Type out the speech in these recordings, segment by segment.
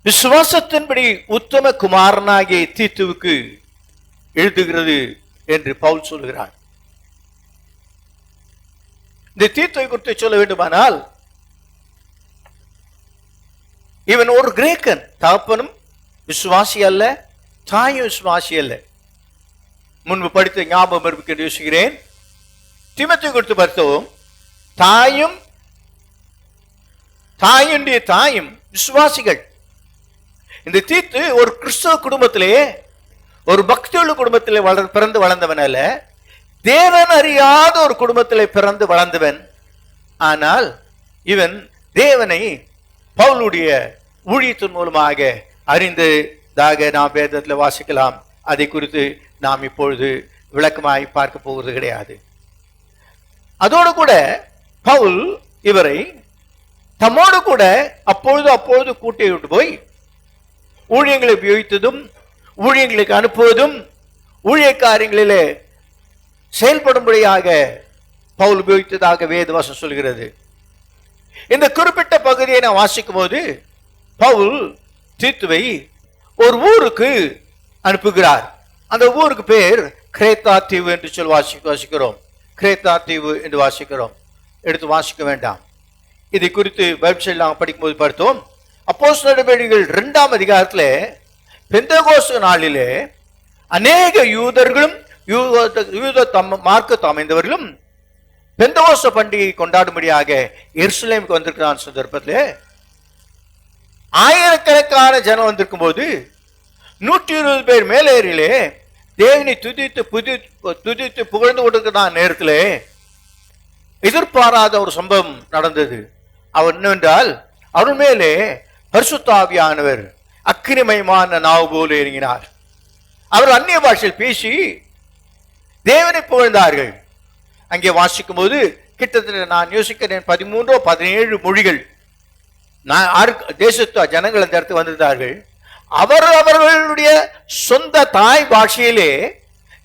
விசுவாசத்தின்படி உத்தம குமாரனாகிய தீத்துவுக்கு எழுதுகிறது என்று பவுல் சொல்கிறார். இந்த தீத்துவை குறித்து சொல்ல வேண்டுமானால், இவன் ஒரு கிரேக்கன். தகப்பனும் விசுவாசி அல்ல, தாயும் விசுவாசி அல்ல. முன்பு படித்த ஞாபகம் இருக்கு யோசிக்கிறேன். தீமோத்தேயு குறித்து பார்த்தோம். தாயுடைய தாயும் விசுவாசிகள். இந்த தீத்து ஒரு கிறிஸ்தவ குடும்பத்திலே, ஒரு பக்தியுள்ள குடும்பத்திலே பிறந்து வளர்ந்தவன் அல்ல, தேவன் அறியாத ஒரு குடும்பத்திலே பிறந்து வளர்ந்தவன். ஆனால் இவன் தேவனை பவுலுடைய ஊழியத்தின் மூலமாக அறிந்ததாக நாம் வேதத்தில் வாசிக்கலாம். அதை குறித்து நாம் இப்பொழுது விளக்கமாய் பார்க்க போவது கிடையாது. அதோடு கூட பவுல் இவரை தம்மோடு கூட அப்பொழுது கூட்டி விட்டு போய் ஊழியங்களை உபயோகித்ததும், ஊழியங்களுக்கு அனுப்புவதும், ஊழிய காரியங்களிலே செயல்படும்படியாக பவுல் உபயோகித்ததாக வேதவசனம் சொல்கிறது. இந்த குறிப்பிட்ட பகுதியை நான் வாசிக்கும் போது பவுல் தீத்துவை ஒரு ஊருக்கு அனுப்புகிறார். அந்த ஊருக்கு பேர் கிரேத்தா தீவு என்று சொல்லி வாசிக்கிறோம். கிரேத்தா தீவு என்று வாசிக்கிறோம். எடுத்து வாசிக்க வேண்டாம். இதை குறித்து வெப்சைட் நாங்கள் படிக்கும்போது பார்த்தோம். அப்போஸ்தலர் நடவடிக்கைகள் 2ஆம் அதிகாரத்தில் பெந்தெகோஸ்து நாளிலே அநேக யூதர்களும் மார்க்கத்தை அமைந்தவர்களும் பெந்தெகோஸ்து பண்டிகை கொண்டாடும்படியாக எருசலேமுக்கு வந்திருக்கிற சந்தர்ப்பத்தில் ஆயிரக்கணக்கான ஜனம் வந்திருக்கும் போது 120 பேர் மேலேறிலே தேவனை துதித்து புகழ்ந்து கொண்டிருக்கிற நேரத்தில் எதிர்பாராத ஒரு சம்பவம் நடந்தது. அவர் என்னவென்றால், அவர்கள் மேலே பரிசுத்த ஆவியானவர் அக்கினிமயமான நாவு போல இறங்கினார். அவர் அந்நிய பாஷையில் பேசி தேவனை புகழ்ந்தார்கள். அங்கே வாசிக்கும் போது கிட்டத்தட்ட நான் யோசிக்கிறேன் 13-17 மொழிகள் தேசத்து ஜனங்கள் அந்த இடத்துக்கு வந்திருந்தார்கள். அவர்களுடைய சொந்த தாய் பாஷையிலே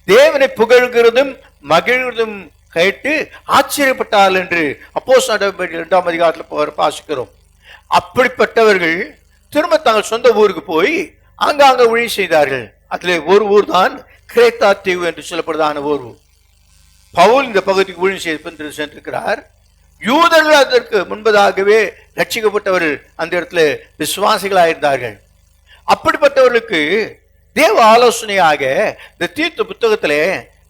தேவனை புகழ்கிறதும் மகிழ்கிறதும் கேட்டு ஆச்சரியப்பட்டார்கள் என்று அப்போஸ்தலர் 2ஆம் அதிகாரத்தில் வாசிக்கிறோம். அப்படிப்பட்டவர்கள் திரும்ப தங்கள் சொந்த ஊருக்கு போய் ஆங்காங்க ஊழியம் செய்தார்கள். அதில் ஒரு ஊர் தான் கிரேத்தா தீவு என்று சொல்லப்படுதான ஒரு ஊர். பவுல் இந்த பகுதிக்கு ஊழியம் செய்து சென்றிருக்கிறார். யூதர்கள் அதற்கு முன்பதாகவே ரட்சிக்கப்பட்டவர்கள் அந்த இடத்துல விசுவாசிகளாயிருந்தார்கள். அப்படிப்பட்டவர்களுக்கு தேவ ஆலோசனையாக இந்த தீத்து புத்தகத்திலே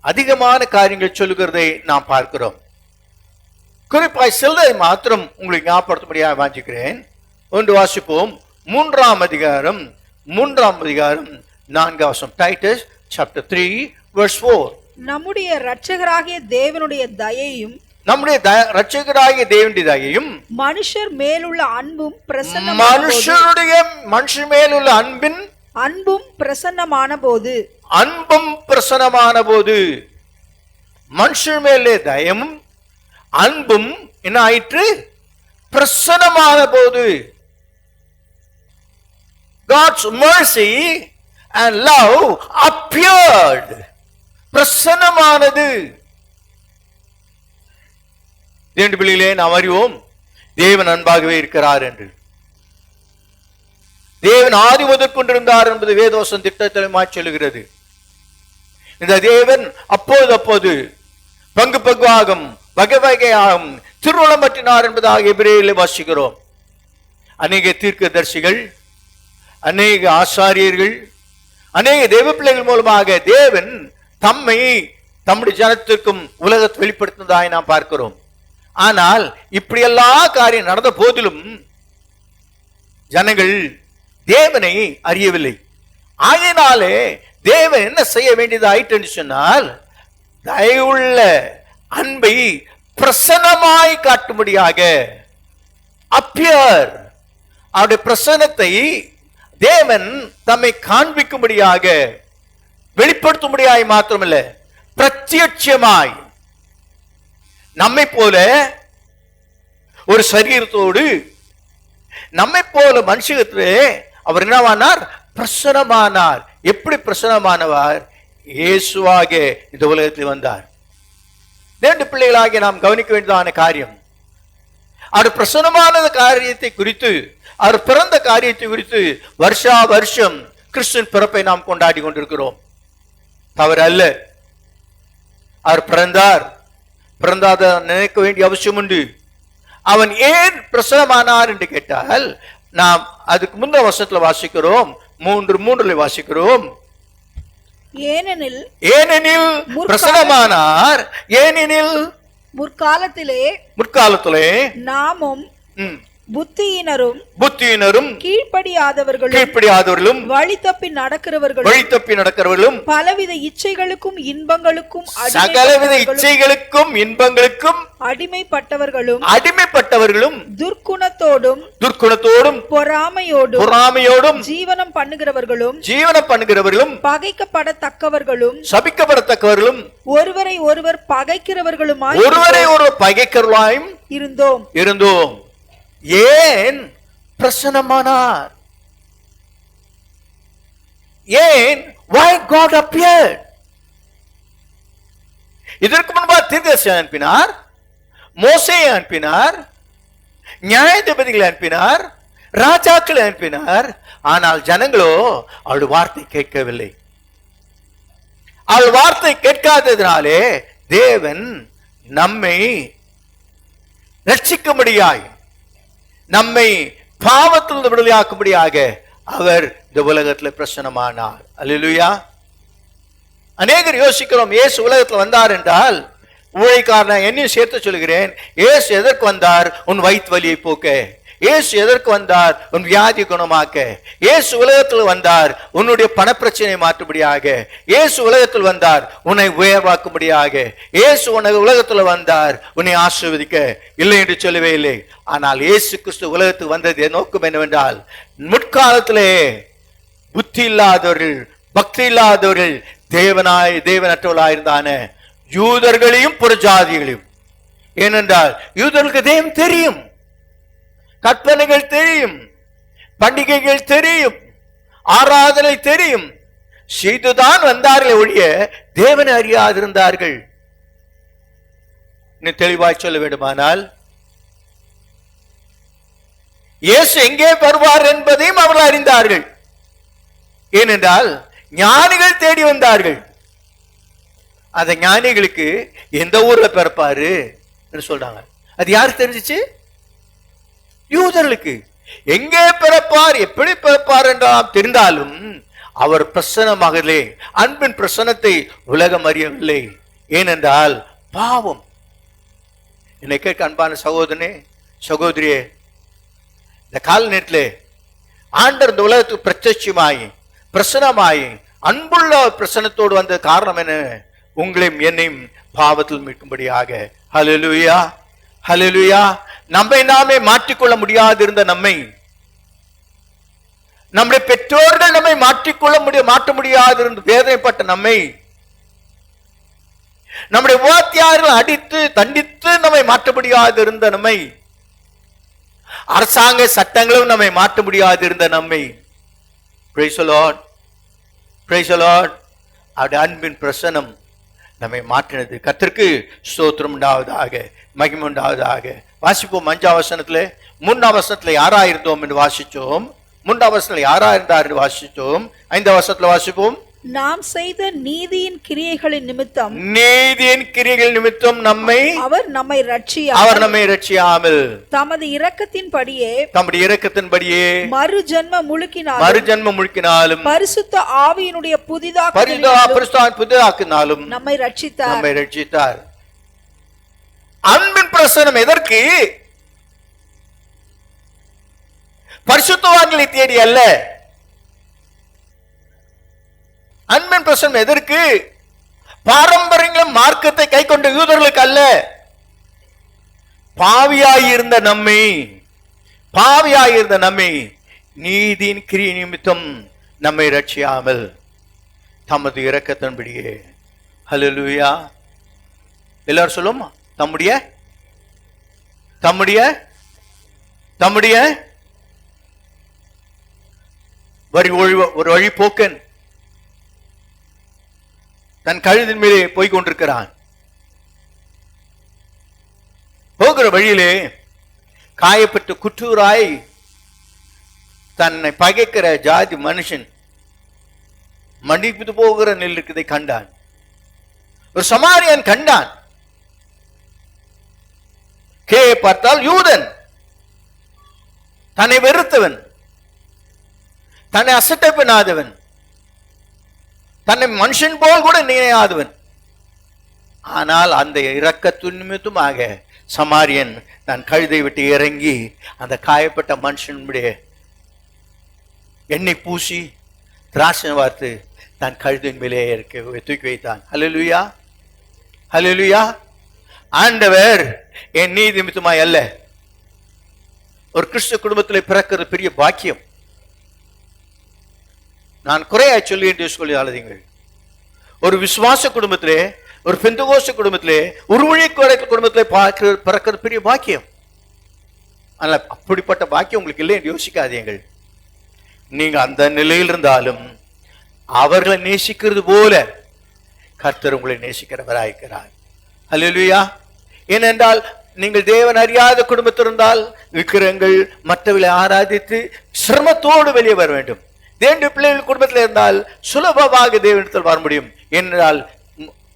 அதிகமான காரியங்கள் சொல்லுகிறதை நாம் பார்க்கிறோம். குறிப்பாக சிலரை மாத்திரம் உங்களுக்கு ஞாபகப்படுத்தும்படியாக வாஞ்சிக்கிறேன். ஒன்று வாசிப்போம். 3ஆம் அதிகாரம் 4ஆம் வசனம். Titus chapter 3 verse 4. நம்முடைய இரட்சகராகிய தேவனுடைய தயையும் மனுஷர் மேலுள்ள அன்பும் பிரசன்னமான போது மனுஷர் மேலே தயமும் அன்பும் என்ன ஆயிற்று? பிரசன்னமான போது. God's mercy and love appeared. பிரசன்னமானது. தேவனுடைய பிள்ளைகளே, நாம் அறிவோம் தேவன் அன்பாகவே இருக்கிறார் என்று. தேவன் ஆதி முதற் கொண்டிருந்தார் என்பது வேதவசனம் திட்டத்தலமாய் சொல்லுகிறது. இந்த தேவன் அப்போது பங்குவாகும் வகை வகையாகும் திருவுளம் பற்றினார் என்பதாக எபிரேயரில் வாசிக்கிறோம். அநேக தீர்க்கதரிசிகள், அநேக ஆசாரியர்கள், அநேக தேவ பிள்ளைகள் மூலமாக தேவன் தம்முடைய ஜனத்திற்கும் உலகத்தை வெளிப்படுத்தினதாய் நாம் பார்க்கிறோம். ஆனால் இப்படி எல்லா காரியம் நடந்த போதிலும் ஜனங்கள் தேவனை அறியவில்லை. ஆகையினாலே தேவன் என்ன செய்ய வேண்டியதாயிற்று என்று சொன்னால், தயவுள்ள அன்பை பிரசன்னமாய் காட்டும்படியாக அப்பியர், அவருடைய பிரசன்னத்தை தேவன் தம்மை காண்பிக்கும்படியாக வெளிப்படுத்தும்படியாய் மாத்திரமல்ல, பிரத்யட்சமாய் நம்மை போல ஒரு சரீரத்தோடு நம்மை போல மனுஷத்திலே அவர் என்னவானார்? பிரசன்னமானார். எப்படி பிரசன்னமானவர்? இயேசுவாக இந்த உலகத்தில் வந்தார். தேவனுடைய பிள்ளைகளாகிய நாம் கவனிக்க வேண்டியதான காரியம், அவர் பிரசன்னமான காரியத்தை குறித்து அவர் பிறந்த காரியத்தை குறித்து வருஷா வருஷம் கிறிஸ்துவின் பிறப்பை நாம் கொண்டாடி கொண்டிருக்கிறோம். தவறு அல்ல. அவர் பிறந்தாத நினைக்க வேண்டிய அவசியம் உண்டு. அவன் ஏன் பிரசனமானார் என்று கேட்டால், நாம் அதுக்கு முந்தைய வசனத்துல வாசிக்கிறோம், 3:3 வாசிக்கிறோம். ஏனெனில் பிரசனமானார், ஏனெனில் முற்காலத்திலே நாமும் புத்தியினரும் கீழ்ப்படியாதவர்களும் வழி தப்பி நடக்கிறவர்களும் பலவித இச்சைகளுக்கும் இன்பங்களுக்கும் அடிமைப்பட்டவர்களும் துர்க்குணத்தோடும் பொறாமையோடும் ஜீவனம் பண்ணுகிறவர்களும் பகைக்கப்படத்தக்கவர்களும் சபிக்கப்படத்தக்கவர்களும் ஒருவரை ஒருவர் பகைக்கிறவர்களுமாய் இருந்தோம். ஏன் பிரசன்னமானார்? ஏன்? why God appeared? இதற்கு முன்பாக தீர்க்கதரிசியை அனுப்பினார், மோசேயை அனுப்பினார், நியாயாதிபதிகளை அனுப்பினார், ராஜாக்களை அனுப்பினார். ஆனால் ஜனங்களோ அவள் வார்த்தை கேட்கவில்லை. அவள் வார்த்தை கேட்காததினாலே தேவன் நம்மை ரட்சிக்கும்படியாய், நம்மை பாவத்திலிருந்து விடுதலையாக்கும்படியாக அவர் இந்த உலகத்தில் பிரசன்னமானார். அல்லேலூயா. அநேகர் யோசிக்கிறோம், இயேசு உலகத்தில் வந்தார் என்றால், ஊழியக்காரன் என்னையும் சேர்த்து சொல்கிறேன், இயேசு எதற்கு வந்தார்? உன் வயிற்று வலியை போக்க. இயேசு எதற்கு வந்தார்? உன் வியாதி குணமாக்க. இயேசு உலகத்தில் வந்தார் உன்னுடைய பணப்பிரச்சனையை மாற்றும்படியாக. இயேசு உலகத்தில் வந்தார் உன்னை உயர்வாக்கும்படியாக. இயேசு உலகத்தில் வந்தார் உன்னை ஆசீர்வதிக்க. இல்லை என்று சொல்லவே இல்லை. ஆனால் இயேசு கிறிஸ்து உலகத்துக்கு வந்தது நோக்கம் என்னவென்றால், முற்காலத்திலே புத்தி இல்லாதவர்கள், பக்தி இல்லாதவர்கள், தேவனற்றவர்களாயிருந்தான யூதர்களையும் புறஜாதிகளையும். ஏனென்றால் யூதர்களுக்கு தேவன் தெரியும், கற்பனைகள் தெரியும், பண்டிகைகள் தெரியும், ஆராதனை தெரியும், செய்துதான் வந்தார்கள் ஒழிய தேவனை அறியாதிருந்தார்கள். இன்னும் தெளிவாய் சொல்ல வேண்டுமானால், இயேசு எங்கே வருவார் என்பதையும் அவர்கள் அறிந்தார்கள். ஏனென்றால் ஞானிகள் தேடி வந்தார்கள். அந்த ஞானிகளுக்கு எந்த ஊர்ல பிறப்பாரு சொல்றாங்க. அது யாருக்கு தெரிஞ்சிச்சு? யூதர்களுக்கு. எங்கே பிறப்பார், எப்படி பிறப்பார் என்றால் தெரிந்தாலும் அவர் பிரசன்னமாகலே, அன்பின் பிரசன்னத்தை உலகம் அறியவில்லை. ஏனென்றால் பாவம். என்னை கேட்க அன்பான சகோதரனே, சகோதரியே, இந்த கால நேரத்தில் ஆண்டவர் இந்த உலகத்துக்கு பிரத்யட்சமாயி பிரசன்னமாயி அன்புள்ள பிரசன்னத்தோடு வந்த காரணம் என்ன? உங்களையும் என்னையும் பாவத்தில் மீட்கும்படியாக. ஹல்லேலூயா, ஹல்லேலூயா. நம்மை நாமே மாற்றிக்கொள்ள முடியாது இருந்த நம்மை, நம்முடைய பெற்றோர்கள் நம்மை மாற்ற முடியாது இருந்து வேதனைப்பட்ட நம்மை, நம்முடைய வாத்தியார்கள் அடித்து தண்டித்து நம்மை மாற்ற முடியாது இருந்த நம்மை, அரசாங்க சட்டங்களும் நம்மை மாற்ற முடியாது இருந்த நம்மை, praise the Lord, praise the Lord, அவருடைய அன்பின் பிரசன்னம் நம்மை மாற்றினது. கர்த்தருக்கு ஸ்தோத்திரம் உண்டாவதாக, மகிமை உண்டாவதாக. வாசிப்போம். 5ஆம் வசனத்திலே, 3ஆம் வசனத்திலே யாராயிருந்தோம் என்று வாசிச்சோம். 3ஆம் வசனத்தில் யாராயிருந்தார் என்று வாசிச்சோம். 5ஆம் வசனத்தில் வாசிப்போம். நாம் செய்த நீதியின் கிரியைகளின் நிமித்தம் அவர் நம்மை ரட்சியாமல் தமது இரக்கத்தின்படியே மறுஜன்ம முழுக்கினாலும் பரிசுத்த ஆவியினுடைய புதிதாக்கினாலும் நம்மை ரட்சித்தார். அன்பின் பிரசன்னம் எதற்கு? பரிசுத்தவான்களை தேடி அல்ல. அன்பின் பிரசன்னம் எதற்கு? பாரம்பரியங்களும் மார்க்கத்தை கை கொண்ட யூதர்களுக்கு அல்ல. பாவியாயிருந்த நம்மை நீதியின் கிரியை நிமித்தம் நம்மை ரட்சியாமல் தமது இரக்கத்தின்படியே. ஹல்லேலூயா. எல்லாரும் சொல்லுமா, தம்முடைய ஒரு வழி போக்கன் தன் கழுதின் மேலே போய் கொண்டிருக்கிறான். போகிற வழியிலே காயப்பட்டு குற்றூராய் தன்னை பகைக்கிற ஜாதி மனுஷன் மடிப்பு போகிற நெல் இருக்கதை கண்டான். ஒரு சமாரியன் கண்டான். கே பார்த்தால் யூதன், தன்னை வெறுத்தவன், தன்னை அசட்டை பண்ணாதவன், தன்னை மனுஷன் போல் கூட நினையாதவன். ஆனால் அந்த இரக்கத்தின் நிமித்தமாக சமாரியன் தன் கழுதை விட்டு இறங்கி அந்த காயப்பட்ட மனுஷனுடைய எண்ணெய் பூசி திராட்சை வார்த்து தன் கழுதின் மேலே தூக்கி வைத்தான். ஹல்லேலூயா, ஹல்லேலூயா. ஆண்டவர் என் நீதி நிமித்தமாய் அல்ல. ஒரு கிறிஸ்துவ குடும்பத்தில் பிறக்கிறது பெரிய பாக்கியம். நான் குறையாய் சொல்லி என்று சொல்லியாளீங்கள். ஒரு விசுவாச குடும்பத்திலே, ஒரு பெந்தகோஸ்து குடும்பத்திலே, ஒரு ஊழியக்கார குடும்பத்திலே பிறக்கிறது பெரிய பாக்கியம். ஆனால் அப்படிப்பட்ட பாக்கியம் உங்களுக்கு இல்லை என்று யோசிக்காதீங்கள். நீங்க அந்த நிலையில் இருந்தாலும் அவர்களை நேசிக்கிறது போல கர்த்தர் உங்களை நேசிக்கிறவராயிருக்கிறார். ஹல்லேலூயா. ஏனென்றால் நீங்கள் தேவன் அறியாத குடும்பத்தில் இருந்தால் விக்கிரங்கள் மற்றவர்களை ஆராதித்து சிரமத்தோடு வெளியே வர வேண்டும். தேவனுடைய பிள்ளைகள் குடும்பத்தில் இருந்தால் சுலபமாக தேவனிடத்தில் வர முடியும். என்றால்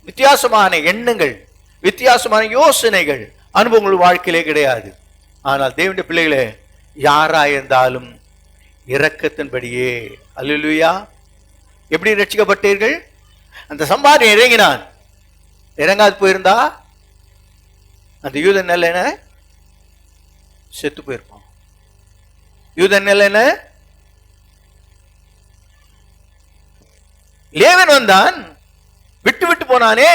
வித்தியாசமான எண்ணங்கள், வித்தியாசமான யோசனைகள், அனுபவங்கள் வாழ்க்கையிலே கிடையாது. ஆனால் தேவனுடைய பிள்ளைகளே யாராயிருந்தாலும் இரக்கத்தின்படியே. அல்லேலூயா. எப்படி ரட்சிக்கப்பட்டீர்கள்? அந்த சம்பாதியம் இறங்கினான். இறங்காது போயிருந்தா அந்த யூதன் நிலைன செத்து போயிருப்பான். யூதன் நிலைன லேவன் வந்தான், விட்டு விட்டு போனானே.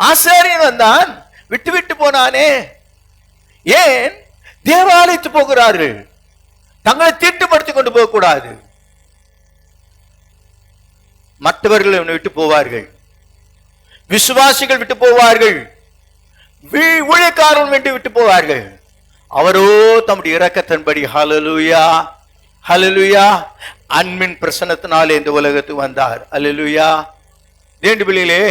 ஆசாரியன் வந்தான், விட்டு விட்டு போனானே. ஏன்? தேவாலயத்து போகிறார்கள். தங்களை தீட்டுப்படுத்திக் கொண்டு போகக்கூடாது. மற்றவர்கள் இவனை விட்டு போவார்கள், விசுவாசிகள் விட்டு போவார்கள், ஊழியக்காரர்கள் விட்டு போவார்கள். அவரோ தம்முடைய இரக்கத்தின்படி ஹல்லேலூயா, ஹல்லேலூயா, அன்பின் பிரசன்னத்தினாலே இந்த உலகத்துக்கு வந்தார். அல்லேலூயா. தேவனுடைய பிள்ளைகளே,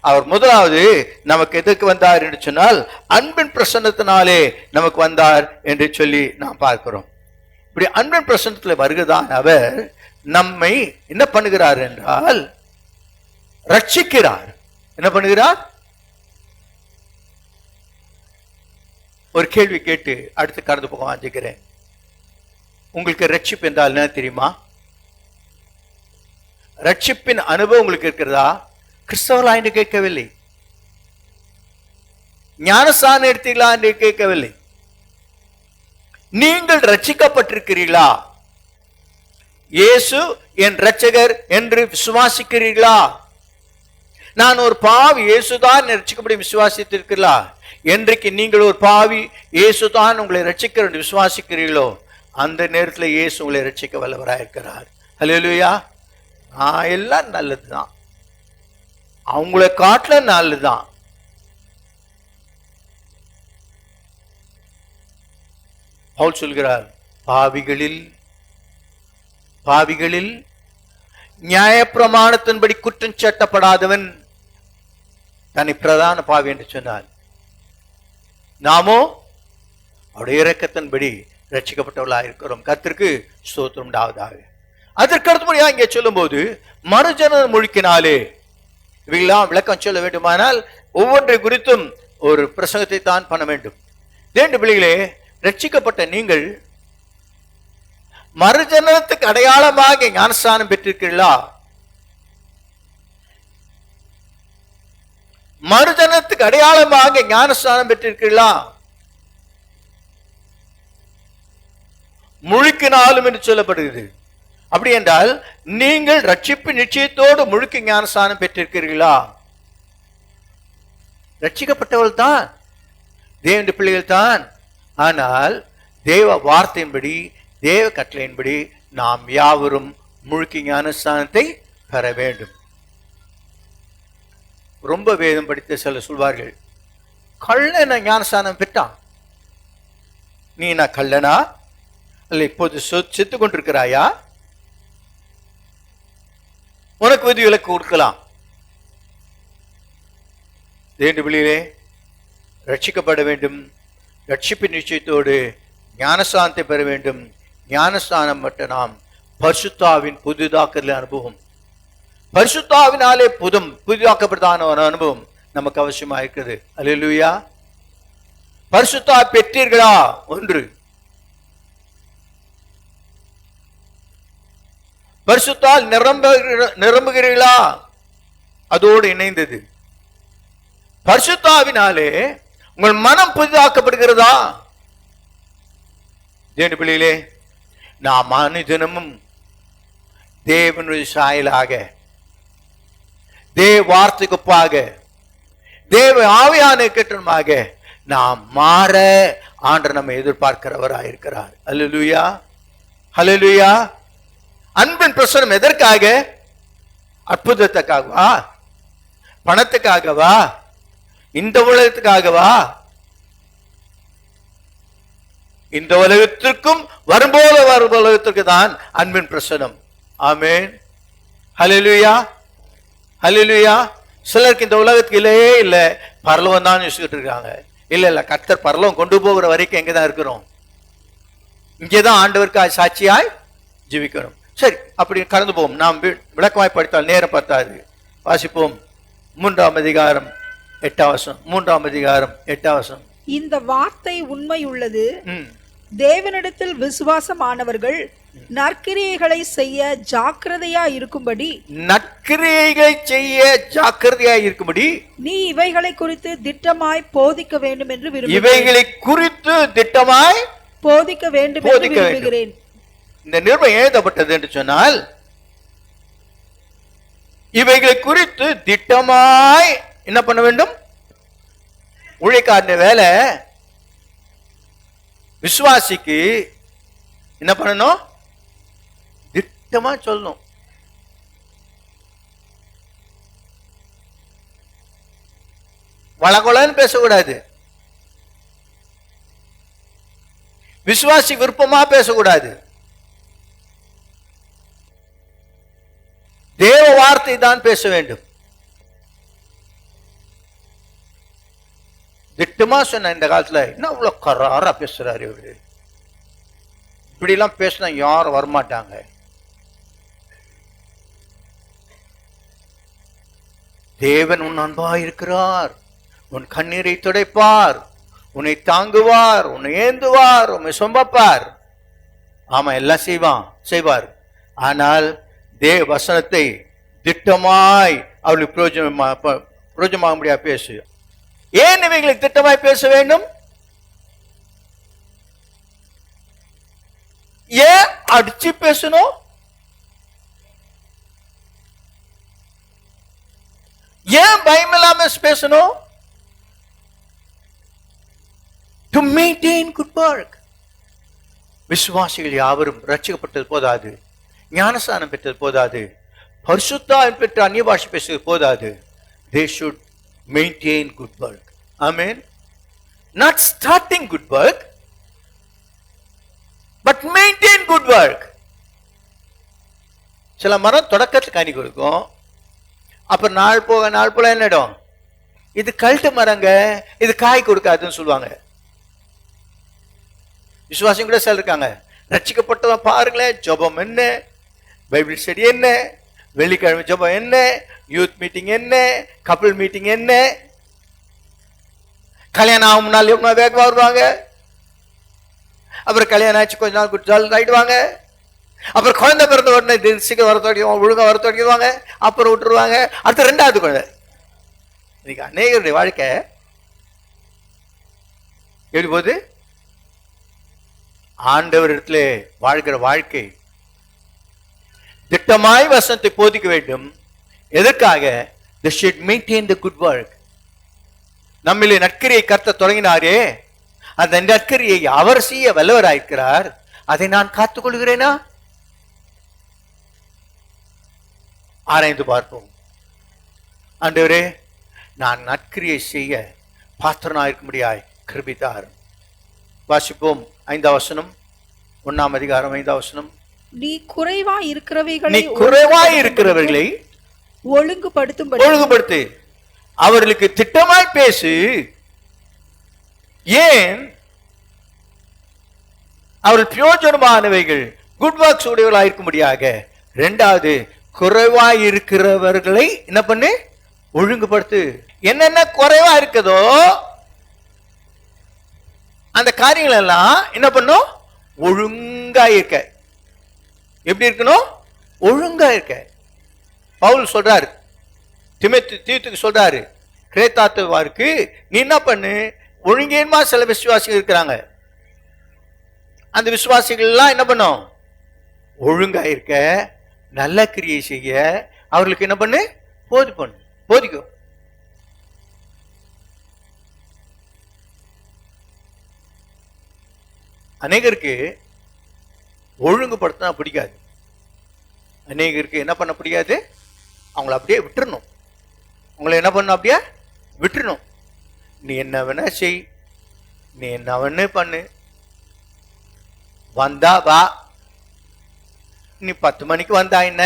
அவர் முதலாவது நமக்கு எதற்கு வந்தார் என்று சொன்னால் அன்பின் பிரசன்னத்தினாலே நமக்கு வந்தார் என்று சொல்லி நாம் பார்க்கிறோம். இப்படி அன்பின் பிரசன்னத்தில் வருகிறதான் அவர் நம்மை என்ன பண்ணுகிறார் என்றால் ரட்சிக்கிறார். என்ன பண்ணுகிறார்? ஒரு கேள்வி கேட்டு அடுத்து கடந்து போக வாஞ்சிக்கிறேன். உங்களுக்கு ரட்சிப்பு என்றால் என்ன தெரியுமா? ரட்சிப்பின் அனுபவம் உங்களுக்கு இருக்கிறதா? கிறிஸ்தவர்களா என்று கேட்கவில்லை, ஞானஸ்தானம் எடுத்தீங்களா என்று கேட்கவில்லை. நீங்கள் ரட்சிக்கப்பட்டிருக்கிறீர்களா? இயேசு என் ரட்சகர் என்று விசுவாசிக்கிறீர்களா? நான் ஒரு பாவி, இயேசுதான் ரட்சிக்கப்படி விசுவாசித்திருக்கிறீர்களா? என்றைக்கு நீங்கள் ஒரு பாவி, இயேசுதான் உங்களை ரட்சிக்கிற என்று விசுவாசிக்கிறீர்களோ அந்த நேரத்தில் இயேசு உங்களை ரட்சிக்க வல்லவராயிருக்கிறார். ஹல்லேலூயா. எல்லாம் நல்லதுதான், அவங்கள காட்டுல நல்லதுதான். பவுல் சொல்கிறார், பாவிகளில் நியாயப்பிரமாணத்தின்படி குற்றம் சாட்டப்படாதவன் தன்னை பிரதான பாவி என்று சொன்னார். நாமோ அவருடைய இரக்கத்தின்படி ரட்சிக்கப்பட்டவர்களாக இருக்கிறோம். கர்த்தருக்கு ஸ்தோத்திரம் உண்டாவதாக. அதற்கு அடுத்தபடியா இங்கே சொல்லும் போது மறுஜன முழுக்கினாலே, இவையெல்லாம் விளக்கம் சொல்ல வேண்டுமானால் ஒவ்வொன்றை குறித்தும் ஒரு பிரசங்கத்தை தான் பண்ண வேண்டும். தேவனுடைய பிள்ளைகளே, ரட்சிக்கப்பட்ட நீங்கள் மறுஜனத்துக்கு அடையாளமாக ஞானஸ்தானம் பெற்றிருக்கிறீர்களா? மறுஜனத்துக்கு அடையாளமாக ஞானஸ்தானம் பெற்றிருக்கிறீர்களா? முழுக்கினாலும் என்று சொல்லப்படுகிறது. அப்படி என்றால் நீங்கள் ரட்சிப்பு நிச்சயத்தோடு முழுக்க ஞானஸ்தானம் பெற்றிருக்கிறீர்களா? ரட்சிக்கப்பட்டவள் தான், தேவனுடைய பிள்ளைகள் தான். ஆனால் தேவ வார்த்தையின்படி, தேவ கட்டளையின்படி நாம் யாவரும் முழுக்க ஞானஸ்தானத்தை பெற வேண்டும். ரொம்ப வேதம் படித்த சில சொல்வார்கள், கள்ளன ஞானஸ்தானம் பெற்றான், நீ நான் கள்ளனா அல்ல இப்போது செத்து கொண்டிருக்கிறாயா? உனக்கு விதி விலக்கு கொடுக்கலாம். தேவனுடைய பிள்ளைகளே, ரட்சிக்கப்பட வேண்டும், ரட்சிப்பின் நிச்சயத்தோடு ஞானஸ்தானத்தை பெற வேண்டும். ஞானஸ்நானம் பெற்ற நாம் பரிசுத்தாவின் புதிதாக்குதல் அனுபவம், பரிசுத்தாவினாலே புதிதாக்கப்பட்டதான ஒரு அனுபவம் நமக்கு அவசியமா இருக்குது. அல்லேலூயா. பரிசுத்தா பெற்றீர்களா? ஒன்று. பரிசுத்தால் நிரம்புகிறீர்களா? அதோடு இணைந்தது. பரிசுத்தாவினாலே உங்கள் மனம் புதிதாக்கப்படுகிறதா? தேவனுடைய பிள்ளைகளே, நாம் அனுதினமும் தேவனுடைய சாயலாக, தேவ வார்த்தைக்கு ஒப்பாக, தேவ ஆவியான கட்டணமாக நாம் மாற ஆண்டவர் நம்மை எதிர்பார்க்கிறவராக இருக்கிறார். அல்லேலூயா, அல்லேலூயா. அன்பின் பிரசனம் எதற்காக? அற்புதத்துக்காகவா? பணத்துக்காகவா? இந்த உலகத்துக்காகவா? இந்த உலகத்திற்கும் வரும்போது வரும் உலகத்திற்கு தான் அன்பின் பிரசனம். ஆமென். ஹல்லேலூயா, ஹல்லேலூயா. சிலருக்கு இந்த உலகத்துக்கு இல்லையே இல்லை, பரலோகம் தான் யோசிச்சுட்டு இருக்காங்க. இல்ல கர்த்தர் பரலோகம் கொண்டு போகிற வரைக்கும் எங்கதான் இருக்கிறோம்? இங்கேதான் ஆண்டவருக்கு சாட்சியாய் ஜீவிக்கணும். சரி, அப்படி கடந்து போவோம். நாம் விளக்கமாய் படித்தால் நேரம் பார்த்தாது. வாசிப்போம். 3ஆம் அதிகாரம் 8ஆம் வசனம். 3ஆம் அதிகாரம் 8ஆம் வசனம். இந்த வார்த்தை உண்மை உள்ளது, தேவனிடத்தில் விசுவாசமானவர்கள் நற்கிரியைகளை செய்ய ஜாக்கிரதையா இருக்கும்படி, நற்கிரியைகளை செய்ய ஜாக்கிரதையா இருக்கும்படி நீ இவைகளை குறித்து திட்டமாய் போதிக்க வேண்டும் என்று விரும்புகிறேன். இவைகளை குறித்து திட்டமாய் போதிக்க வேண்டும் என்று விரும்புகிறேன். இந்த நிருபம் எழுதப்பட்டது என்று சொன்னால், இவைகளை குறித்து திட்டமாய் என்ன பண்ண வேண்டும்? ஊழியக்காரன் வேலை. விசுவாசிக்கு என்ன பண்ணணும்? திட்டமா சொல்லணும். வளகொலன்னு பேசக்கூடாது. விசுவாசி விருப்பமா பேசக்கூடாது. தேவ வார்த்தை தான் பேச வேண்டும். திட்டமா சொன்ன. இந்த காலத்துல என்ன அவ்வளவு கராரா பேசுறாரு இவரு, இப்படி எல்லாம் பேசினா யாரும் வரமாட்டாங்க. தேவன் உன் அன்பா இருக்கிறார், உன் கண்ணீரை துடைப்பார், உன்னை தாங்குவார், உன்னை ஏந்துவார், உன்னை சொம்பப்பார். ஆமா, எல்லாம் செய்வார். ஆனால் தேவ வசனத்தை திட்டமாய் அவளுக்கு பிரயோஜனமாக முடியா பேசு. ஏன் இவைகளுக்கு திட்டமாய் பேச வேண்டும்? ஏன் அடிச்சு பேசணும்? ஏன் பயமில்லாம பேசணும்? To maintain good work. விசுவாசிகள் யாவரும் ரட்சிக்கப்பட்டது போதாது, ஞானஸ்நானம் பெற்றது போதாது, பரிசுத்தாவின் பெற்ற அந்நிய பாஷை பேசுவது போதாது. They should maintain good work. Amen. Not starting good work, but maintain good work. சில மரம் தொடக்கத்தில் கனி கொடுக்கும், அப்புறம் நாள் போல என்னடும், இது கல்ட்டு மரங்க, இது காய் கொடுக்காதுன்னு சொல்லுவாங்க. விசுவாசம் கூட சில இருக்காங்க, ரட்சிக்கப்பட்டவன் பாருங்களேன், ஜெபம் என்ன, பைபிள் ஸ்டடி என்ன, வெள்ளிக்கிழமை ஜெபம் என்ன, யூத் மீட்டிங் என்ன, கப்பிள் மீட்டிங் என்ன, கல்யாணம் ஆகும் முன்னால் எவ்வளோ வேகமாக வருவாங்க, அப்புறம் கல்யாணம் ஆச்சு கொஞ்ச நாள் குடிச்சாலும் ஆயிடுவாங்க, அப்புறம் குழந்தை பிறந்த உடனே சீக்கிரம் வர தொடங்கிடுவாங்க, ஒழுங்காக வர தொடங்கிடுவாங்க, அப்புறம் விட்டுருவாங்க, அடுத்த 2வது குழந்தை. இன்னைக்கு அநேகருடைய வாழ்க்கை எப்படி போகுது? ஆண்டவர் இடத்துல வாழ்கிற வாழ்க்கை. திட்டமாய் வசனத்தை போதிக்க வேண்டும். எதற்காக? They should maintain the good work. நம்மிலே நற்கிரியை கர்த்தர் தொடங்கினாரே, அந்த நற்கிரியை அவர் செய்ய வல்லவராயிருக்கிறார். அதை நான் காத்துக் கொள்கிறேனா? ஆராய்ந்து பார்ப்போம். ஆண்டவரே, நான் நற்கிரியை செய்ய பாத்திரனாக இருக்கும்படியாய் கிருபை தாரும். வாசிப்போம். 5ஆம் வசனம், 1ஆம் அதிகாரம் 5ஆம் வசனம். நீ குறைவாய் இருக்கிறவைகளை ஒழுங்குபடுத்து, அவர்களுக்கு திட்டமாய் பேசு. ஏன்? அவர்கள் பிரயோஜனமானவைகள் குட் ஒர்க்ஸ் உடையவர்களாக இருக்கும்படியாக. இரண்டாவது, குறைவாய் இருக்கிறவர்களை என்ன பண்ணு, ஒழுங்குபடுத்து. என்னென்ன குறைவா இருக்குதோ அந்த காரியங்கள் எல்லாம் என்ன பண்ணும், ஒழுங்கா இருக்க. எப்படி இருக்கணும், ஒழுங்கா இருக்க. பவுல் சொல்றாரு, தீத்துக்கு சொல்றாரு, கிரேத்தாத்துவாருக்கு நீ என்ன பண்ணு, ஒழுங்கேன்மா சில விசுவாசிகள் இருக்கிறாங்க, அந்த விசுவாசிகள் எல்லாம் என்ன பண்ணும், ஒழுங்கா இருக்க, நல்ல கிரியை செய்ய அவர்களுக்கு என்ன பண்ணு, போதிக்கும். அநேகருக்கு ஒழுங்குபடுத்தினா பிடிக்காது, அநேகருக்கு என்ன பண்ண பிடிக்காது, அவங்கள அப்படியே விட்டுறணும். உங்களை என்ன பண்ணணும், அப்படியே விட்டுறணும். நீ என்ன வேணா செய், நீ என்ன வேணா பண்ணு, வந்தா வா, நீ 10 மணிக்கு வந்தா என்ன,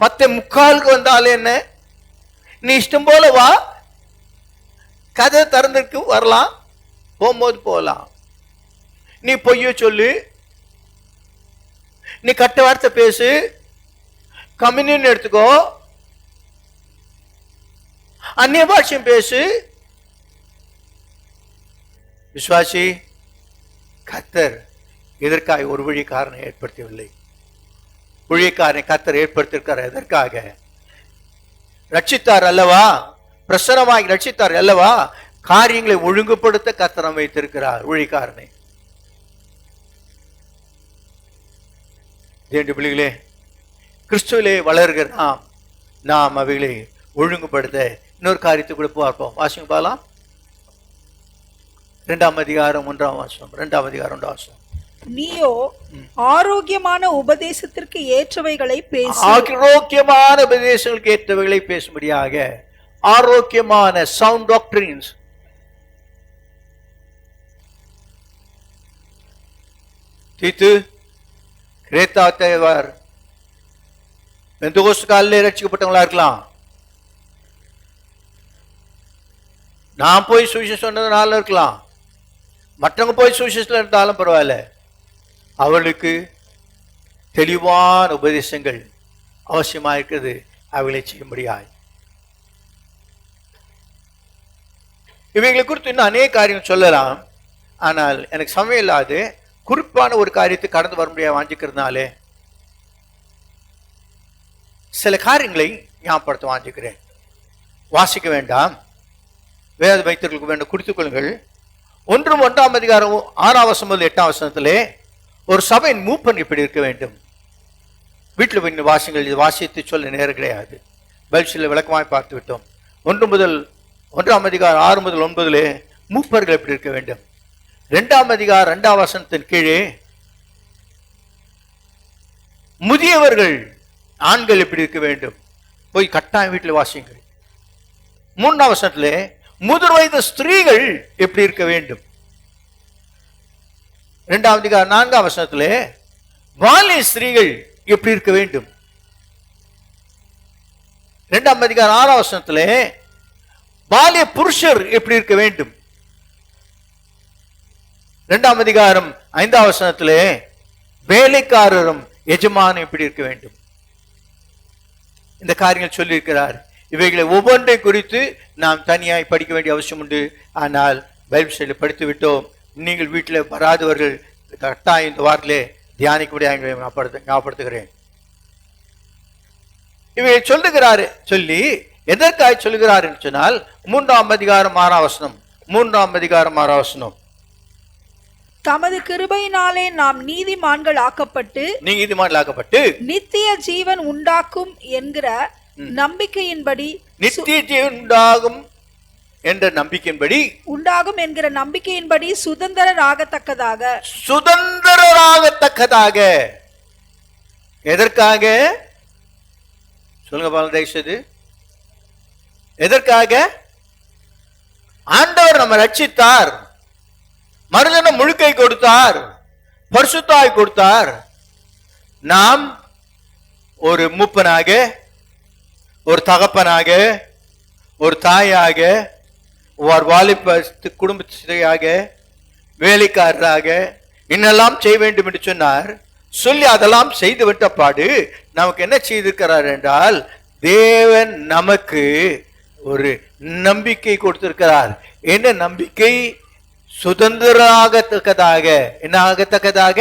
10:45 வந்தாலே என்ன, நீ இஷ்டம் போல வா, கதை திறந்திருக்கு, வரலாம், போகும்போது போகலாம். நீ பொய்ய சொல்லு, நீ கட்ட வார்த்தை பேசு, கம்யூனியன் எடுத்துக்கோ, அந்நிய பாஷையும் பேசு. விசுவாசி, கர்த்தர் இதற்காக ஒரு ஊழியக்காரனை ஏற்படுத்தவில்லை. ஊழியக்காரனை கர்த்தர் ஏற்படுத்தியிருக்கிறார் எதற்காக? ரட்சித்தார் அல்லவா, பிரசனமாகி ரட்சித்தார் அல்லவா, காரியங்களை ஒழுங்குபடுத்த கர்த்தர் வைத்திருக்கிறார் ஊழியக்காரனை. பிள்ளைகளே, கிறிஸ்துவிலே வளர்கிற நாம் அவைகளை ஒழுங்குபடுத்த இன்னொரு காரியத்தை கூட பார்ப்போம். வாசிங்க பார்க்கலாம். 2ஆம் அதிகாரம் 1ஆம் வசனம். 2ஆம் அதிகாரம் 1ஆம் வசனம். நீயோ ஆரோக்கியமான உபதேசத்திற்கு ஏற்றவைகளை பேசு. ஆரோக்கியமான உபதேசங்களுக்கு ஏற்றவைகளை பேசும்படியாக, ஆரோக்கியமான சவுண்ட் டாக்டரின்ஸ். தீத்து, கிரேத்தாத்தேவர் பெந்தெகோஸ்து காலிலே ரட்சிக்கப்பட்டவங்களா இருக்கலாம். நான் போய் சுவிசேஷம் சொன்னதுனால இருக்கலாம், மற்றவங்க போய் சுவிசேஷத்தில் இருந்தாலும் பரவாயில்ல, அவளுக்கு தெளிவான உபதேசங்கள் அவசியமா இருக்கிறது, அவளை செய்ய முடியாது. இவைகளை குறித்து இன்னும் அநேக காரியம் சொல்லலாம், ஆனால் எனக்கு சமயம் இல்லாது குறிப்பான ஒரு காரியத்தை கடந்து வர முடியாது வாஞ்சிக்கிறதுனாலே சில காரியங்களை ஞாபகப்படுத்த வாஞ்சிக்கிறேன். வாசிக்க வேண்டாம், வேத வைத்தியர்களுக்கு வேண்டும், குறித்துக் கொள்ளுங்கள். 1ஆம் அதிகாரம் 6ஆம் வசனம் முதல் 8ஆம் வசனத்திலே ஒரு சபையின் மூப்பன் இப்படி இருக்க வேண்டும். வீட்டில் போய் வாசிங்கள், இது வாசித்து சொல்ல நேரம் கிடையாது, பைபிளில் விளக்கமாய் பார்த்து விட்டோம். 1ஆம் அதிகாரம் 6 முதல் 9 மூப்பர்கள் எப்படி இருக்க வேண்டும். 2ஆம் அதிகாரம் 2ஆம் வசனத்தின் கீழே முதியவர்கள் ஆண்கள் எப்படி இருக்க வேண்டும், போய் கட்டாயம் வீட்டில் வாசிங்கள். 3ஆம் வசனத்திலே முதிர் வயது ஸ்திரீகள் எப்படி இருக்க வேண்டும். 2ஆம் அதிகாரம் 4ஆம் வசனத்திலே வாலிய ஸ்திரீகள் எப்படி இருக்க வேண்டும். 2ஆம் அதிகாரம் 6ஆம் வசனத்திலே வாலிய புருஷர் எப்படி இருக்க வேண்டும். 2ஆம் அதிகாரம் 5ஆம் வசனத்திலே வேலைக்காரரும் எஜமானும் எப்படி இருக்க வேண்டும். இந்த காரியங்கள் சொல்லியிருக்கிறார். இவைகளை ஒவ்வொன்றை குறித்து நாம் தனியாய் படிக்க வேண்டிய அவசியம் உண்டு. ஆனால் பைபிள் படித்து விட்டோம். நீங்கள் வீட்டில் வராதவர்கள் கட்டாயம் இந்த வாரத்திலே தியானிக்கும்படியாக ஞாபகப்படுத்துகிறேன். இவையை சொல்லுகிறாரு, சொல்லி எதற்காக சொல்லுகிறார் என்று சொன்னால் 3ஆம் அதிகாரம் 6ஆம் வசனம். 3ஆம் அதிகாரம் 6ஆம் வசனம். தமது கிருபையினாலே நாம் நீதிமான்கள் ஆக்கப்பட்டு நித்திய ஜீவன் உண்டாக்கும் என்கிற நம்பிக்கையின்படி, நித்திய ஜீவன் உண்டாகும் என்கிற நம்பிக்கையின்படி சுதந்திரராகத்தக்கதாக. எதற்காக சொல்லுங்க பாருங்க தயவுசெய்து. எதற்காக? ஆண்டவர் நம்ம ரட்சித்தார், மறுஜன முழுக்கை கொடுத்தார், பரிசுத்தாய் கொடுத்தார். நாம் ஒரு மூப்பனாக, ஒரு தகப்பனாக, ஒரு தாயாக, ஒரு வாலிப குடும்பத்தியாக வேலைக்காரராக இன்னெல்லாம் செய்ய வேண்டும் என்று சொன்னார். சொல்லி அதெல்லாம் செய்து விட்ட பாடு நமக்கு என்ன செய்திருக்கிறார் என்றால், தேவன் நமக்கு ஒரு நம்பிக்கை கொடுத்திருக்கிறார். என்ன நம்பிக்கை? சுதந்திராகத்தக்கதாக. என்ன ஆகத்தக்கதாக?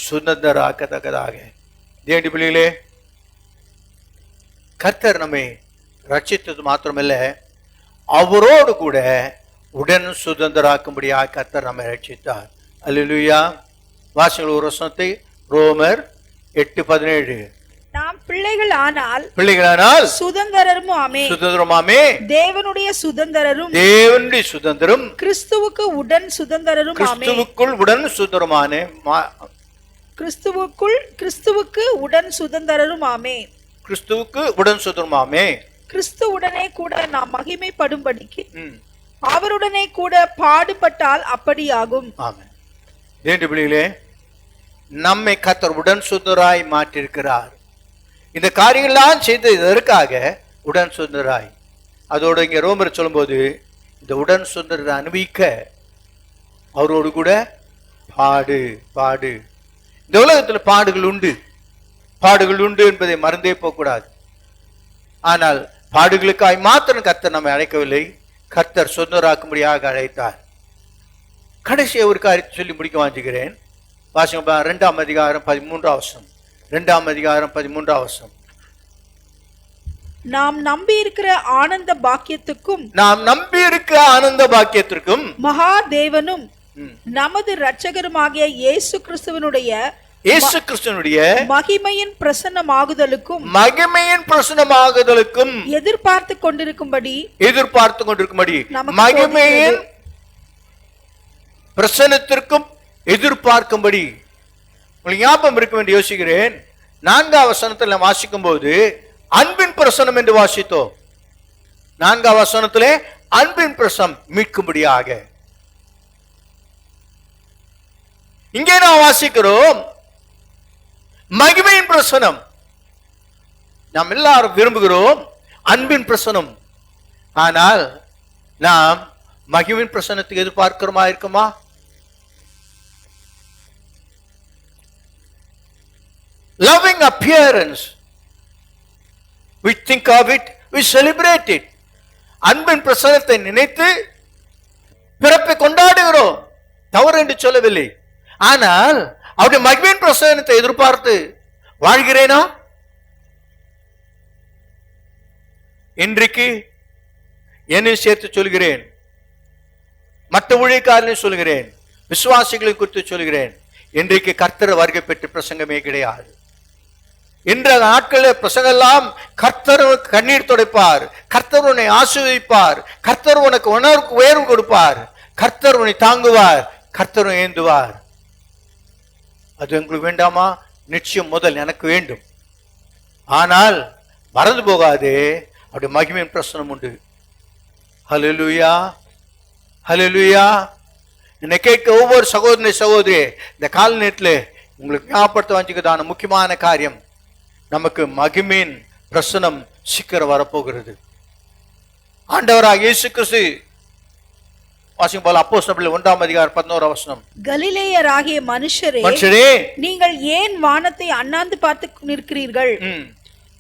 சுதந்திராகத்தக்கதாக. தேவனுடைய பிள்ளைகளே, கர்த்தர் நம்மை ரட்சித்தது மாத்திரமல்ல, அவரோடு கூட உடன் சுதந்திராக்கும்படியாக கர்த்தர் நம்மை ரட்சித்தார். அல்லேலூயா. வாசிங்கள் ஒரு வசனத்தை, ரோமர் 8:17. நாம் பிள்ளைகளானால் சுதந்திரமாமே, தேவனுடைய சுதந்திரரும், தேவனுடைய சுதந்திரம், கிறிஸ்துவுக்கு உடன் சுதந்திரரும், கிறிஸ்துவுக்குள் உடன் சுதந்திரமான, கிறிஸ்துவுக்கு உடன் சுதந்திரரும் ஆமே, கிறிஸ்துவுக்கு உடன் சுதந்திரமாமே. கிறிஸ்துவுடனே கூட நாம் மகிமைப்படும்படிக்கு அவருடனே கூட பாடுபட்டால் அப்படியாகும். ஆமென். தேவனுடைய பிள்ளைகளே, நம்மை கர்த்தர் உடன் சுதந்திராய் மாற்றிருக்கிறார். இந்த காரியங்கள்லாம் செய்து இதற்காக உடன் சுதந்திராய். அதோடு இங்க ரோமர் சொல்லும்போது, இந்த உடன் சுதந்திரத்தை அனுபவிக்க அவரோடு கூட பாடு பாடு. இந்த உலகத்துல பாடுகள் உண்டு, பாடுகள் உண்டு என்பதை மறந்தே போகக்கூடாது. ஆனால் பாடுகளுக்காய் மாத்திரம் கர்த்தர் நம்மை அழைக்கவில்லை, கர்த்தர் சுதந்திராக்கும்படியாக அழைத்தார். கடைசியை ஒரு காரியத்தை சொல்லி முடிக்க வாஞ்சுகிறேன். வாசிங்க 2ஆம் அதிகாரம் 13ஆம் வசனம். 2ஆம் அதிகாரம் 13ஆம் வசனம். நாம் நம்பி இருக்கிற ஆனந்த பாக்கியத்துக்கும், நாம் நம்பி இருக்கிற ஆனந்த பாக்கியத்திற்கும், மகா தேவனும் நமது இரட்சகருமாகிய இயேசு கிறிஸ்துவினுடைய மகிமையின் பிரசன்னமாகுதலுக்கும், எதிர்பார்த்து கொண்டிருக்கும்படி மகிமையின் பிரசன்னத்திற்கும் எதிர்பார்க்கும்படி. உங்களுக்கு ஞாபகம் இருக்கும் என்று யோசிக்கிறேன். 4ஆம் வசனத்தில் நாம் வாசிக்கும் போது அன்பின் பிரசனம் என்று வாசித்தோம். 4ஆம் வசனத்திலே அன்பின் பிரசனம் மீட்கும்படியாக. இங்கே நாம் வாசிக்கிறோம் மகிமையின் பிரசனம். நாம் எல்லாரும் விரும்புகிறோம் அன்பின் பிரசனம். ஆனால் நாம் மகிமையின் பிரசனத்துக்கு எதிர்பார்க்கிறோமா இருக்குமா? Loving appearance, we think of it, we celebrate it. அன்பின் பிரசனத்தை நினைத்து பிறப்பை கொண்டாடுகிறோம், தவறு என்று சொல்லவில்லை. ஆனால் அவருடைய மகிமையின் பிரசனத்தை எதிர்பார்த்து வாழ்கிறேனா? இன்றைக்கு என்னை சேர்த்து சொல்கிறேன், மற்ற ஊழியக்காரர்களையும் சொல்கிறேன், விசுவாசிகளை குறித்து சொல்கிறேன். இன்றைக்கு கர்த்தர் வருகை பெற்று பிரசங்கமே கிடையாது. இன்ற நாட்களில் பிரசங்கெல்லாம் கர்த்தர் கண்ணீர் துடைப்பார், கர்த்தர் உன்னை ஆசீர்வதிப்பார், கர்த்தர் உனக்கு உயர்வு கொடுப்பார், கர்த்தர் உன்னை தாங்குவார், கர்த்தர் ஏந்துவார். அது உங்களுக்கு வேண்டாமா? நிச்சயம் முதல் எனக்கு வேண்டும். ஆனால் மறந்து போகாதே, அப்படி மகிமையின் பிரசனம் உண்டு. ஹல்லேலூயா, ஹல்லேலூயா. என்னை கேட்க ஒவ்வொரு சகோதரி இந்த கால நேரத்தில் உங்களுக்கு ஞாபகப்படுத்த வாஞ்சிக்கிறதான முக்கியமான காரியம், நமக்கு மகிமையின் பிரசனம் சீக்கிரம் வரப்போகிறது. ஆண்டவராக இயேசு கிறிஸ்து வாசிக்கும் போல அப்போஸ்தலர் 1ஆம் அதிகாரம் 11ஆம் வசனம். கலிலேயராகிய மனுஷரே, நீங்கள் ஏன் வானத்தை அண்ணாந்து பார்த்து நிற்கிறீர்கள்?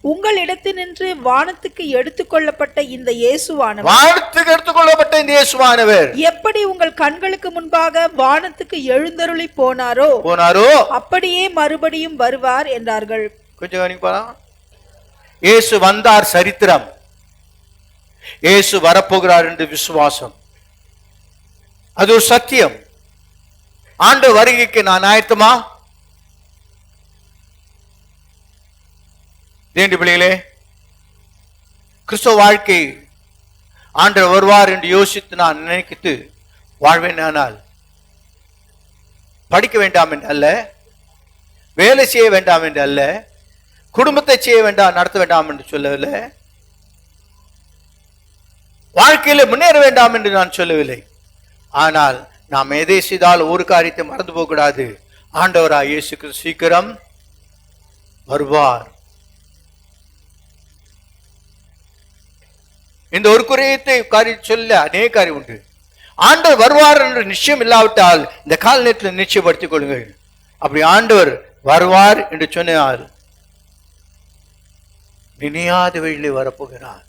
உங்களிடத்தினின்று வானத்துக்கு எடுத்துக்கொள்ளப்பட்ட இந்த இயேசுவானவர் எப்படி உங்கள் கண்களுக்கு முன்பாக வானத்துக்கு எழுந்தருளி போனாரோ அப்படியே மறுபடியும் வருவார் என்றார்கள். கொஞ்சம் கவனிக்கலாம். இயேசு வந்தார் சரித்திரம், இயேசு வரப்போகிறார் என்று விசுவாசம், அது ஒரு சத்தியம். ஆண்டு வருகைக்கு நான் ஆயத்தமா? தேவனுடைய பிள்ளைகளே, கிறிஸ்தவ வாழ்க்கை ஆண்டவர் வருவார் என்று யோசித்து நான் நினைத்து வாழ்வேன். ஆனால் படிக்க வேண்டாம் என்று அல்ல, வேலை செய்ய வேண்டாம் என்று அல்ல, குடும்பத்தை செய்ய வேண்டாம் நடத்த வேண்டாம் என்று சொல்லவில்லை, வாழ்க்கையில முன்னேற வேண்டாம் என்று நான் சொல்லவில்லை. ஆனால் நாம் எதை செய்தால் ஒரு காரியத்தை மறந்து போக கூடாது. ஆண்டவராய் இயேசு கிறிஸ்து சீக்கிரம் வருவார். இந்த ஒரு குறையத்தை காரியம் சொல்ல அநேக காரியம் உண்டு. ஆண்டவர் வருவார் என்று நிச்சயம் இல்லாவிட்டால் இந்த கால நேரத்தில் நிச்சயப்படுத்திக் கொள்ளுங்கள். அப்படி ஆண்டவர் வருவார் என்று சொன்னால் நினையாத வழியிலே வரப்போகிறார்.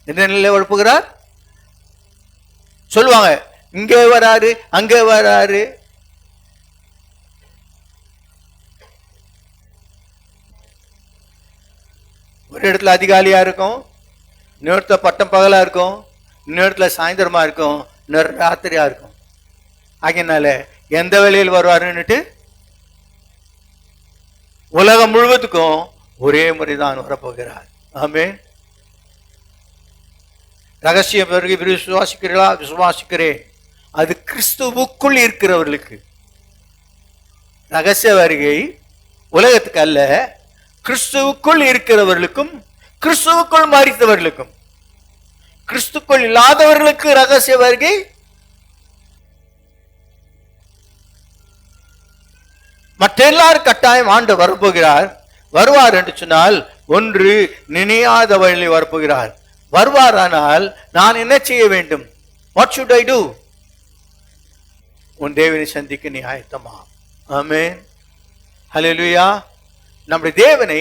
எந்த நிலையில வரப்போகிறார் சொல்லுவாங்க, இங்கே வராரு அங்கே வராரு. ஒரு இடத்துல அதிகாலையா இருக்கும், இன்னொருத்த பட்டம் பகலா இருக்கும், இன்னொருத்துல சாயந்தரமா இருக்கும், இன்னொரு ராத்திரியா இருக்கும். ஆகையினால எந்த வேளையில் வருவாருன்னுட்டு உலகம் முழுவதுக்கும் ஒரே முறைதான் வரப்போகிறார். ஆமென். ரகசிய வருகை விசுவாசிக்கிறீர்களா? விசுவாசிக்கிறேன். அது கிறிஸ்துவுக்குள் இருக்கிறவர்களுக்கு. ரகசிய வருகை உலகத்துக்கு அல்ல, கிறிஸ்துவுக்குள் இருக்கிறவர்களுக்கும் கிறிஸ்துவுக்குள் மரித்தவர்களுக்கும். கிறிஸ்துக்குள் இல்லாதவர்களுக்கு ரகசிய வருகை. மற்ற எல்லாரும் கட்டாயம் ஆண்டு வரப்போகிறார். வருவார் என்று சொன்னால் ஒன்று நினையாத வழியில் வரப்போகிறார். வருவாரானால் நான் என்ன செய்ய வேண்டும்? What should I do? உன் தேவனை சந்திக்க நீ ஆயத்தமா? ஆமென். ஹல்லேலூயா. நம்முடைய தேவனை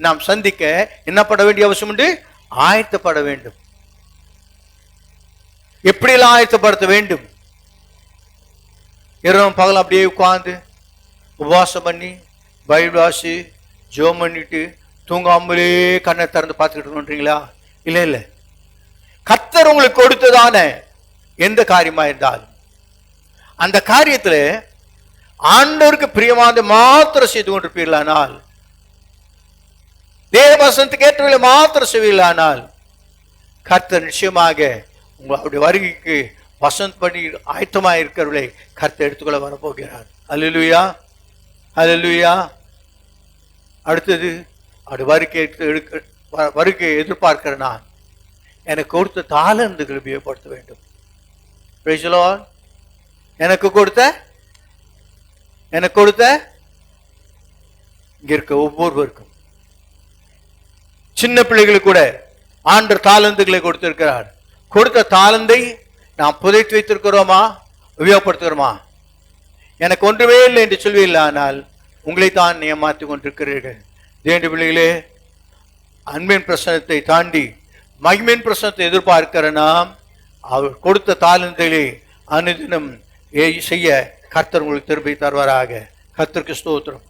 நாம் சந்திக்க என்ன பட வேண்டிய அவசியம் உண்டு? ஆயத்தப்பட வேண்டும். எப்படியெல்லாம் ஆயத்தப்படுத்த வேண்டும்? இரவும் பகல் அப்படியே உட்கார்ந்து உபவாசம் பண்ணி பைபிள் வாசி ஜெபம் பண்ணிட்டு தூங்காமலே கண்ணை திறந்து பார்த்துக்கிட்டு இருக்கீங்களா? இல்ல இல்ல. கர்த்தர் உங்களுக்கு கொடுத்ததான எந்த காரியமா இருந்தாலும் அந்த காரியத்துல ஆண்டவருக்கு பிரியமானதை மாத்திரம் செய்து கொண்டிருப்பீர்களானால், தேவ வசனத்துக்கு ஏற்றவர்களை மாத்திரம் செய்வீர்களானால், கர்த்தர் நிச்சயமாக உங்களுடைய வருகைக்கு வசந்த் பண்ணி ஆயத்தமாக இருக்கிறவர்களை கர்த்தர் எடுத்துக்கொள்ள வரப்போகிறார். அல்லேலூயா, அல்லேலூயா. அடுத்தது வருகை எதிர்பார்க்கிற நான் எனக்கு கொடுத்த தாளந்துகளை உபயோகப்படுத்த வேண்டும். Praise the Lord. எனக்கு கொடுத்த இங்க இருக்க ஒவ்வொருவருக்கும், சின்ன பிள்ளைகளுக்கு கூட ஆண்டவர் தாளந்துகளை கொடுத்திருக்கிறார். கொடுத்த தாளந்தை நாம் புதைத்து வைத்திருக்கிறோமா? உபயோகப்படுத்துகிறோமா? எனக்கு ஒன்றுமே இல்லை என்று சொல்வீர்கள், ஆனால் உங்களை தான் ஏமாற்றிக் கொண்டிருக்கிறீர்கள். தேவனுடைய பிள்ளைகளே, அன்பின் பிரசனத்தை தாண்டி மகிமையின் பிரசனத்தை எதிர்பார்க்கிற நாம் அவர் கொடுத்த தாளந்தை அனுதினம் செய்ய கர்த்தர் உங்களுக்கு திருப்பி தருவாராக. கர்த்தருக்கு ஸ்தோத்திரம்.